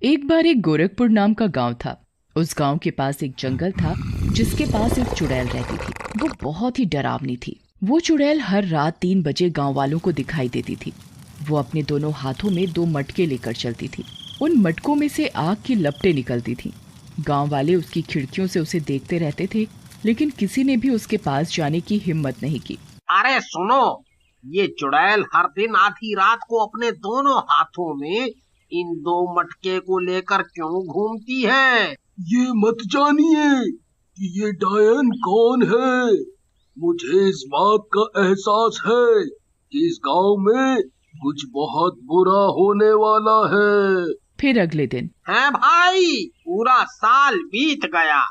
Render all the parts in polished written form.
एक बार एक गोरखपुर नाम का गांव था। उस गांव के पास एक जंगल था जिसके पास एक चुड़ैल रहती थी। वो बहुत ही डरावनी थी। वो चुड़ैल हर रात 3 बजे गांव वालों को दिखाई देती थी। वो अपने दोनों हाथों में 2 मटके लेकर चलती थी। उन मटकों में से आग की लपटें निकलती थी। गांव वाले उसकी खिड़कियों से उसे देखते रहते थे, लेकिन किसी ने भी उसके पास जाने की हिम्मत नहीं की। अरे सुनो, ये चुड़ैल हर दिन आधी रात को अपने दोनों हाथों में इन 2 मटके को लेकर क्यों घूमती है? ये मत जानिए कि ये डायन कौन है। मुझे इस बात का एहसास है कि इस गांव में कुछ बहुत बुरा होने वाला है। फिर अगले दिन है भाई, पूरा साल बीत गया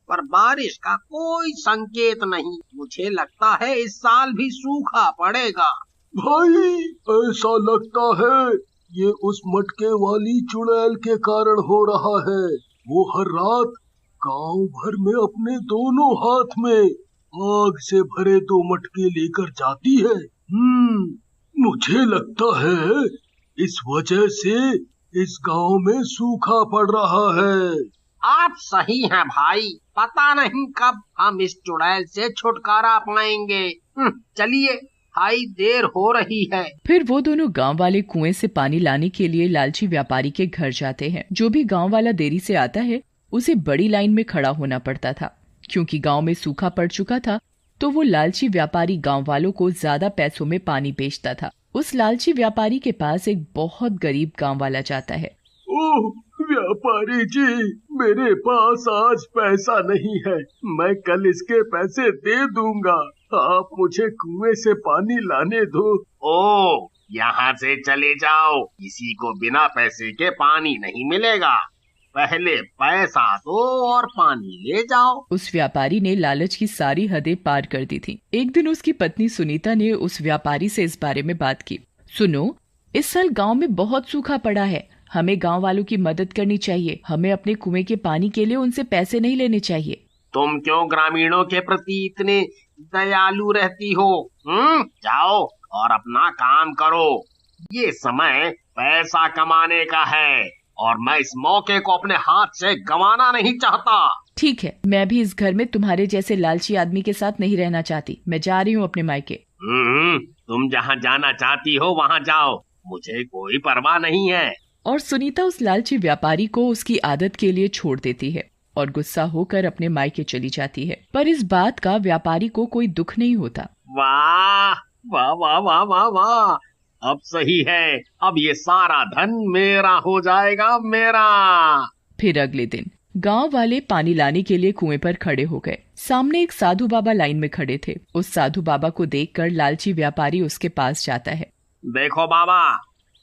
पर बारिश का कोई संकेत नहीं। मुझे लगता है इस साल भी सूखा पड़ेगा। भाई, ऐसा लगता है ये उस मटके वाली चुड़ैल के कारण हो रहा है। वो हर रात गांव भर में अपने दोनों हाथ में आग से भरे 2 मटके लेकर जाती है। मुझे लगता है इस वजह से इस गांव में सूखा पड़ रहा है। आप सही हैं भाई, पता नहीं कब हम इस चुड़ैल से छुटकारा पाएंगे। चलिए भाई, देर हो रही है। फिर वो दोनों गांव वाले कुएं से पानी लाने के लिए लालची व्यापारी के घर जाते हैं। जो भी गांव वाला देरी से आता है उसे बड़ी लाइन में खड़ा होना पड़ता था। क्योंकि गांव में सूखा पड़ चुका था तो वो लालची व्यापारी गांव वालों को ज्यादा पैसों में पानी बेचता था। उस लालची व्यापारी के पास एक बहुत गरीब गांव वाला जाता है। ओह व्यापारी जी, मेरे पास आज पैसा नहीं है। मैं कल इसके पैसे दे दूंगा। आप मुझे कुएं से पानी लाने दो। ओह, यहाँ से चले जाओ, किसी को बिना पैसे के पानी नहीं मिलेगा। पहले पैसा दो और पानी ले जाओ। उस व्यापारी ने लालच की सारी हदें पार कर दी थी। एक दिन उसकी पत्नी सुनीता ने उस व्यापारी से इस बारे में बात की। सुनो, इस साल गांव में बहुत सूखा पड़ा है। हमें गांव वालों की मदद करनी चाहिए। हमें अपने कुएं के पानी के लिए उनसे पैसे नहीं लेने चाहिए। तुम क्यों ग्रामीणों के प्रति इतने दयालु रहती हो? जाओ और अपना काम करो। ये समय पैसा कमाने का है और मैं इस मौके को अपने हाथ से गंवाना नहीं चाहता। ठीक है, मैं भी इस घर में तुम्हारे जैसे लालची आदमी के साथ नहीं रहना चाहती। मैं जा रही हूँ अपने मायके। तुम जहाँ जाना चाहती हो वहाँ जाओ, मुझे कोई परवाह नहीं है। और सुनीता उस लालची व्यापारी को उसकी आदत के लिए छोड़ देती है और गुस्सा होकर अपने मायके चली जाती है। पर इस बात का व्यापारी को कोई दुख नहीं होता। वाह वाह वाह वाह वाह वाह, अब सही है। अब ये सारा धन मेरा हो जाएगा, मेरा। फिर अगले दिन गांव वाले पानी लाने के लिए कुएं पर खड़े हो गए। सामने एक साधु बाबा लाइन में खड़े थे। उस साधु बाबा को देखकर लालची व्यापारी उसके पास जाता है। देखो बाबा,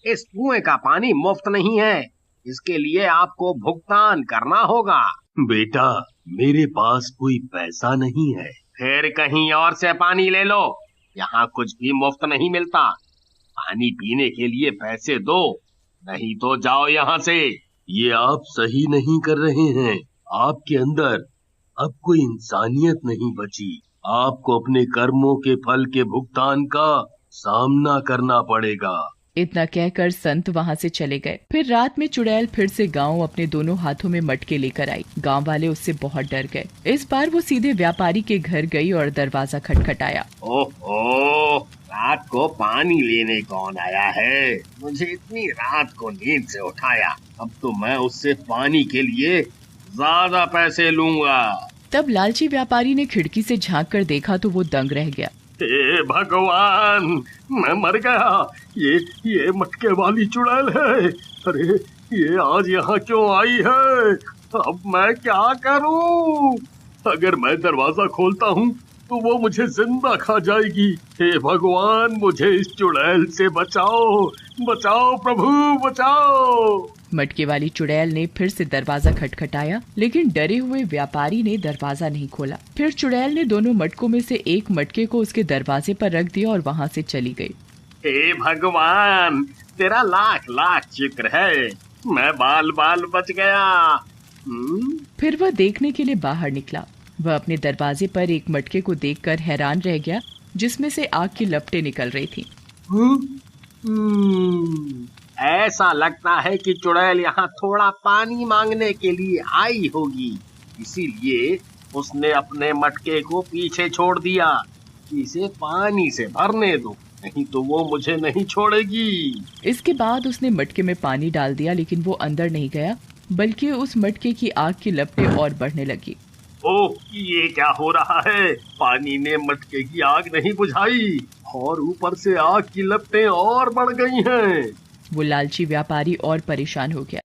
इस कुएं का पानी मुफ्त नहीं है, इसके लिए आपको भुगतान करना होगा। बेटा, मेरे पास कोई पैसा नहीं है। फिर कहीं और से पानी ले लो, यहाँ कुछ भी मुफ्त नहीं मिलता। पानी पीने के लिए पैसे दो, नहीं तो जाओ यहाँ से। ये आप सही नहीं कर रहे हैं। आपके अंदर अब कोई इंसानियत नहीं बची। आपको अपने कर्मों के फल के भुगतान का सामना करना पड़ेगा। इतना कहकर संत वहाँ से चले गए। फिर रात में चुड़ैल फिर से गांव अपने दोनों हाथों में मटके लेकर आई। गांव वाले उससे बहुत डर गए। इस बार वो सीधे व्यापारी के घर गई और दरवाजा खटखटाया। ओहो, रात को पानी लेने कौन आया है? मुझे इतनी रात को नींद से उठाया। अब तो मैं उससे पानी के लिए ज्यादा पैसे लूंगा। तब लालची व्यापारी ने खिड़की से झांक कर देखा तो वो दंग रह गया। हे भगवान, मैं मर गया। ये मटके वाली चुड़ैल है। अरे, ये आज यहाँ क्यों आई है? अब मैं क्या करूं? अगर मैं दरवाजा खोलता हूँ तो वो मुझे जिंदा खा जाएगी। हे भगवान, मुझे इस चुड़ैल से बचाओ, बचाओ प्रभु, बचाओ। मटके वाली चुड़ैल ने फिर से दरवाजा खटखटाया, लेकिन डरे हुए व्यापारी ने दरवाजा नहीं खोला। फिर चुड़ैल ने दोनों मटकों में से एक मटके को उसके दरवाजे पर रख दिया और वहाँ से चली गई। हे भगवान, तेरा लाख लाख शुक्र है, मैं बाल बाल बच गया। फिर वह देखने के लिए बाहर निकला। वह अपने दरवाजे पर एक मटके को देखकर हैरान रह गया, जिसमें से आग की लपटें निकल रही थीं। ऐसा लगता है कि चुड़ैल यहाँ थोड़ा पानी मांगने के लिए आई होगी, इसीलिए उसने अपने मटके को पीछे छोड़ दिया। इसे पानी से भरने दो, नहीं तो वो मुझे नहीं छोड़ेगी। इसके बाद उसने मटके में पानी डाल दिया, लेकिन वो अंदर नहीं गया, बल्कि उस मटके की आग की लपटें और बढ़ने लगी। ओह, ये क्या हो रहा है? पानी ने मटके की आग नहीं बुझाई और ऊपर से आग की लपटें और बढ़ गई हैं। वो लालची व्यापारी और परेशान हो गया।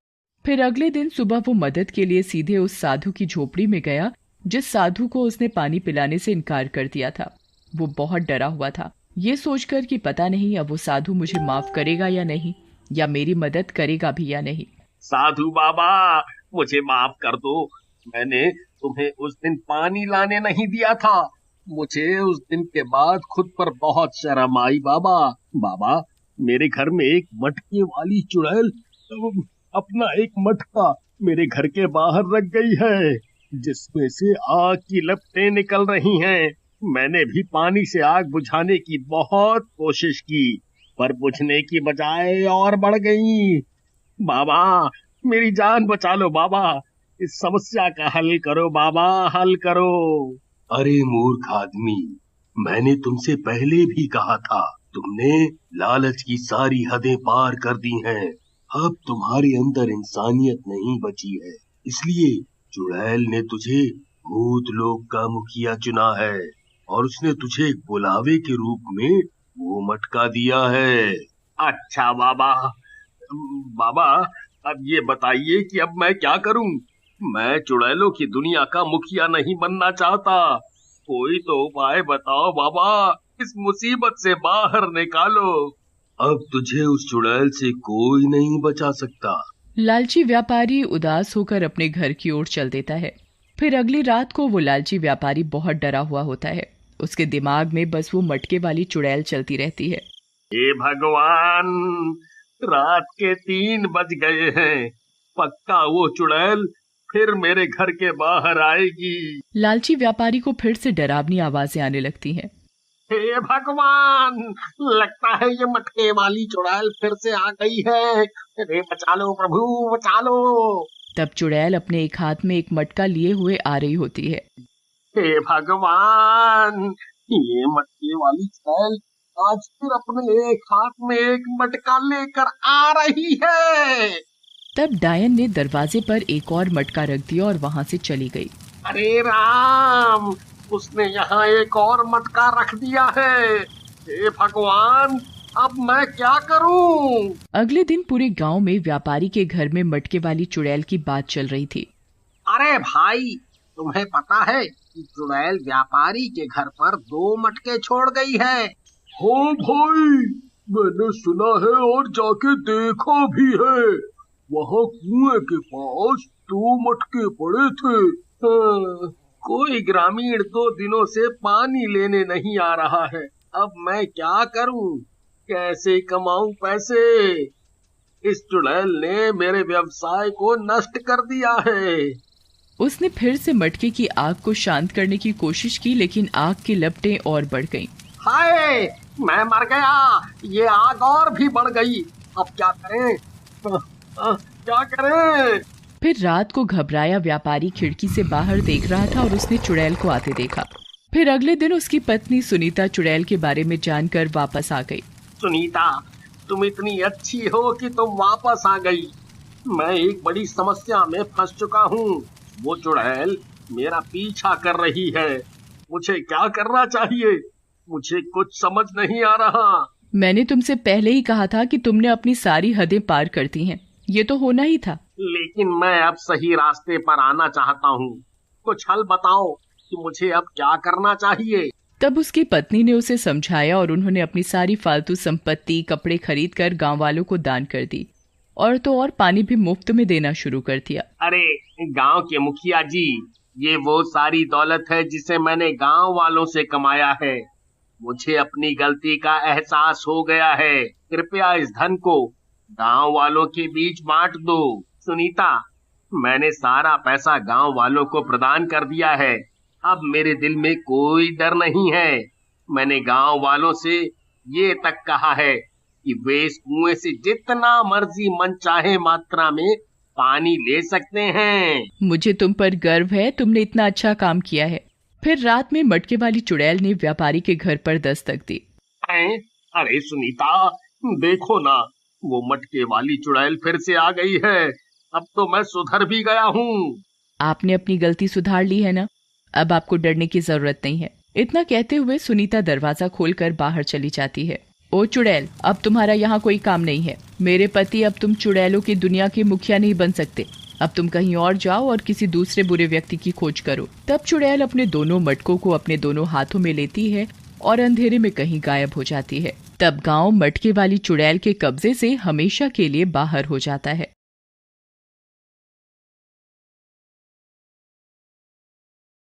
फिर अगले दिन सुबह वो मदद के लिए सीधे उस साधु की झोपड़ी में गया, जिस साधु को उसने पानी पिलाने से इनकार कर दिया था। वो बहुत डरा हुआ था, ये सोचकर कि पता नहीं अब वो साधु मुझे माफ करेगा या नहीं, या मेरी मदद करेगा भी या नहीं। साधु बाबा, मुझे माफ कर दो। मैंने तुम्हें उस दिन पानी लाने नहीं दिया था। मुझे उस दिन के बाद खुद पर बहुत शर्म आई बाबा। बाबा, मेरे घर में एक मटके वाली चुड़ैल अपना एक मटका मेरे घर के बाहर रख गई है, जिसमें से आग की लपटें निकल रही हैं। मैंने भी पानी से आग बुझाने की बहुत कोशिश की, पर बुझने की बजाय और बढ़ गई। बाबा, मेरी जान बचा लो बाबा। इस समस्या का हल करो बाबा, हल करो। अरे मूर्ख आदमी, मैंने तुमसे पहले भी कहा था, तुमने लालच की सारी हदें पार कर दी हैं। अब तुम्हारे अंदर इंसानियत नहीं बची है, इसलिए चुड़ैल ने तुझे भूत लोक का मुखिया चुना है और उसने तुझे एक बुलावे के रूप में वो मटका दिया है। अच्छा बाबा। बाबा, अब ये बताइए कि अब मैं क्या करूं? मैं चुड़ैलों की दुनिया का मुखिया नहीं बनना चाहता। कोई तो उपाय बताओ बाबा, इस मुसीबत से बाहर निकालो। अब तुझे उस चुड़ैल से कोई नहीं बचा सकता। लालची व्यापारी उदास होकर अपने घर की ओर चल देता है। फिर अगली रात को वो लालची व्यापारी बहुत डरा हुआ होता है। उसके दिमाग में बस वो मटके वाली चुड़ैल चलती रहती है। हे भगवान, रात के 3 बज गए हैं। पक्का वो चुड़ैल फिर मेरे घर के बाहर आएगी। लालची व्यापारी को फिर से डरावनी आवाजें आने लगती हैं। हे भगवान, लगता है ये मटके वाली चुड़ैल फिर से आ गई है। अरे बचा लो प्रभु, बचा लो। तब चुड़ैल अपने एक हाथ में एक मटका लिए हुए आ रही होती है। हे भगवान, ये मटके वाली चुड़ैल आज फिर अपने एक हाथ में एक मटका लेकर आ रही है। तब डायन ने दरवाजे पर एक और मटका रख दिया और वहां से चली गई। अरे राम, उसने यहाँ एक और मटका रख दिया है। हे भगवान, अब मैं क्या करूं? अगले दिन पूरे गांव में व्यापारी के घर में मटके वाली चुड़ैल की बात चल रही थी। अरे भाई, तुम्हें पता है कि चुड़ैल व्यापारी के घर पर 2 मटके छोड़ गई है। हाँ भाई, मैंने सुना है और जाके देखा भी है। वहाँ कुएं के पास 2 मटके पड़े थे। हाँ, कोई ग्रामीण 2 दिनों से पानी लेने नहीं आ रहा है। अब मैं क्या करूं? कैसे कमाऊं पैसे? इस चुड़ैल ने मेरे व्यवसाय को नष्ट कर दिया है। उसने फिर से मटके की आग को शांत करने की कोशिश की, लेकिन आग की लपटें और बढ़ गईं। हाय, मैं मर गया। ये आग और भी बढ़ गई। अब क्या करें? क्या करें? फिर रात को घबराया व्यापारी खिड़की से बाहर देख रहा था और उसने चुड़ैल को आते देखा। फिर अगले दिन उसकी पत्नी सुनीता चुड़ैल के बारे में जानकर वापस आ गई। सुनीता, तुम इतनी अच्छी हो कि तुम वापस आ गई। मैं एक बड़ी समस्या में फंस चुका हूँ। वो चुड़ैल मेरा पीछा कर रही है। मुझे क्या करना चाहिए? मुझे कुछ समझ नहीं आ रहा। मैंने तुमसे पहले ही कहा था कि तुमने अपनी सारी हदें पार कर दी हैं। ये तो होना ही था। लेकिन मैं अब सही रास्ते पर आना चाहता हूँ। कुछ हल बताओ कि मुझे अब क्या करना चाहिए। तब उसकी पत्नी ने उसे समझाया और उन्होंने अपनी सारी फालतू संपत्ति, कपड़े खरीद कर गाँव वालों को दान कर दी और तो और पानी भी मुफ्त में देना शुरू कर दिया। अरे गांव के मुखिया जी, ये वो सारी दौलत है जिसे मैंने गांव वालों से कमाया है। मुझे अपनी गलती का एहसास हो गया है। कृपया इस धन को गांव वालों के बीच बांट दो। सुनीता, मैंने सारा पैसा गांव वालों को प्रदान कर दिया है। अब मेरे दिल में कोई डर नहीं है। मैंने गांव वालों से ये तक कहा है कि कि वे इस कुएं से जितना मर्जी मन चाहे मात्रा में पानी ले सकते हैं। मुझे तुम पर गर्व है, तुमने इतना अच्छा काम किया है। फिर रात में मटके वाली चुड़ैल ने व्यापारी के घर पर दस्तक दी। अरे सुनीता, देखो ना, वो मटके वाली चुड़ैल फिर से आ गई है। अब तो मैं सुधर भी गया हूँ। आपने अपनी गलती सुधार ली है ना, अब आपको डरने की जरूरत नहीं है। इतना कहते हुए सुनीता दरवाजा खोलकर बाहर चली जाती है। ओ चुड़ैल, अब तुम्हारा यहाँ कोई काम नहीं है। मेरे पति, अब तुम चुड़ैलों की दुनिया के मुखिया नहीं बन सकते। अब तुम कहीं और जाओ और किसी दूसरे बुरे व्यक्ति की खोज करो। तब चुड़ैल अपने दोनों मटकों को अपने दोनों हाथों में लेती है और अंधेरे में कहीं गायब हो जाती है। तब गांव मटके वाली चुड़ैल के कब्जे से हमेशा के लिए बाहर हो जाता है।